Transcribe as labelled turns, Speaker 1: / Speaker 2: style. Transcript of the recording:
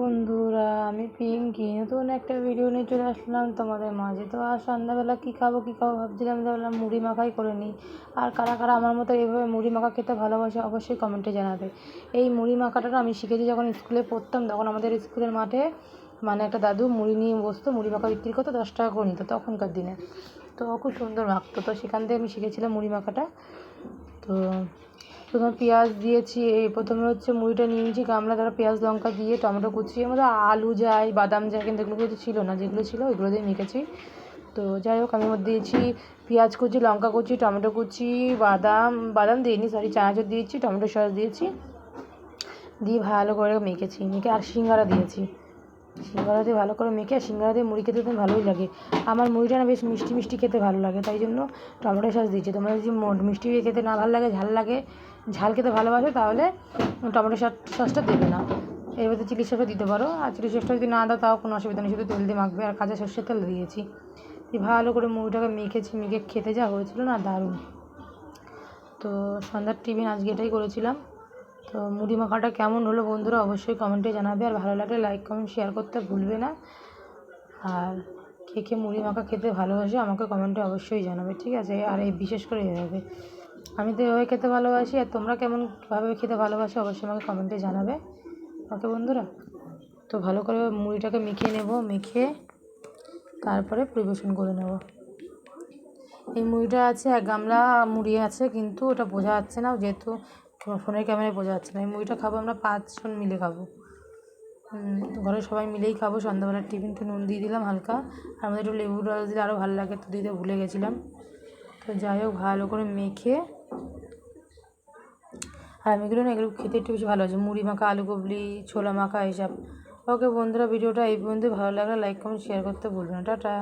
Speaker 1: বন্ধুরা, আমি পিঙ্কি নতুন একটা ভিডিও নিয়ে চলে আসলাম তোমাদের মাঝে। তো আর সন্ধ্যাবেলা কী খাবো ভাবছিলাম, যে বললাম মুড়ি মাখাই করে নিই। আর কারা কারা আমার মতো এইভাবে মুড়ি মাখা খেতে ভালোবাসে অবশ্যই কমেন্টে জানাবে। এই মুড়ি মাখাটা আমি শিখেছি যখন স্কুলে পড়তাম, তখন আমাদের স্কুলের মাঠে একটা দাদু মুড়ি নিয়ে বসতো, মুড়ি মাখা বিক্রি করতো, 10 টাকা করে নিত তখনকার দিনে। তো খুব সুন্দর মাখতো, তো সেখান থেকে আমি শিখেছিলাম মুড়ি মাখাটা। তো প্রথমে পেঁয়াজ দিয়েছি, প্রথমে মুড়িটা নিয়েছি গামলা, তারপর পেঁয়াজ লঙ্কা দিয়ে টমেটো কুচি, এর মধ্যে আলু যায় বাদাম যায়, কিন্তু এগুলো কিছু ছিল না, যেগুলো ছিল ওইগুলো দিয়ে মেখেছি। তো যাই হোক, আমি ওর দিয়েছি পেঁয়াজ কুচি, লঙ্কা কুচি, টমেটো কুচি, বাদাম দিইনি, সরি, চানাচুর দিয়েছি, টমেটো সস দিয়েছি, দিয়ে ভালো করে মেখেছি। আর সিঙ্গারা দিয়েছি, সিঙ্গারা দিয়ে ভালো করে মেখে, সিঙ্গারা দিয়ে মুড়ি খেতে তো ভালোই লাগে। আমার মুড়িটা না বেশ মিষ্টি মিষ্টি খেতে ভালো লাগে, তাই জন্য টমেটো সস দিয়েছি। তোমরা যদি মিষ্টি খেতে না ভালো লাগে, ঝাল খেতে ভালোবাসো, তাহলে টমেটো সসটা দেবে না। এর মধ্যে চিলি সসও দিতে পারো, আর চিলি সসটা যদি না দাও তাও কোনো অসুবিধা নেই, শুধু তেল দিয়ে মাখবে। আর কাঁচা সর্ষের তেল দিয়েছি, দিয়ে ভালো করে মুড়িটাকে মেখেছি, মেখে খেতে যা হয়েছিল না, দারুণ। তো সন্ধ্যার টিফিন আজকে এটাই করেছিলাম। তো মুড়ি মাখাটা কেমন হলো বন্ধুরা অবশ্যই কমেন্টে জানাবে, আর ভালো লাগলে লাইক কমেন্ট শেয়ার করতে ভুলবে না। আর কে কে মুড়ি মাখা খেতে ভালোবাসে আমাকে কমেন্টে অবশ্যই জানাবে, ঠিক আছে? আর এই বিশেষ করে এভাবে, আমি তো এভাবে খেতে ভালোবাসি, আর তোমরা কেমনভাবে খেতে ভালোবাসো অবশ্যই আমাকে কমেন্টে জানাবে। ওকে বন্ধুরা, তো ভালো করে মুড়িটাকে মেখে নেব, মেখে তারপরে পরিবেশন করে নেব। এই মুড়িটা আছে, 1 গামলা মুড়ি আছে, কিন্তু ওটা বোঝা যাচ্ছে না, যেহেতু ফোনের ক্যামেরায় বোঝা যাচ্ছে না। এই মুড়িটা খাবো আমরা 5 জন মিলে খাবো, ঘরের সবাই মিলেই খাবো। সন্ধ্যাবেলার টিফিনটা নুন দিয়ে দিলাম হালকা, আর আমাদের একটু লেবুর রস দিলে আরও ভালো লাগে, তো দিতে ভুলে গেছিলাম। তো যাই হোক, ভালো করে মেখে, আর আমি এগুলো খেতে একটু বেশি ভালো আছে, মুড়ি মাখা, আলু কাবলি, ছোলা মাখা, এইসব। ওকে বন্ধুরা, ভিডিওটা এই পর্যন্ত, ভালো লাগলে লাইক কমেন্ট শেয়ার করতে ভুলবেন না। টাটা।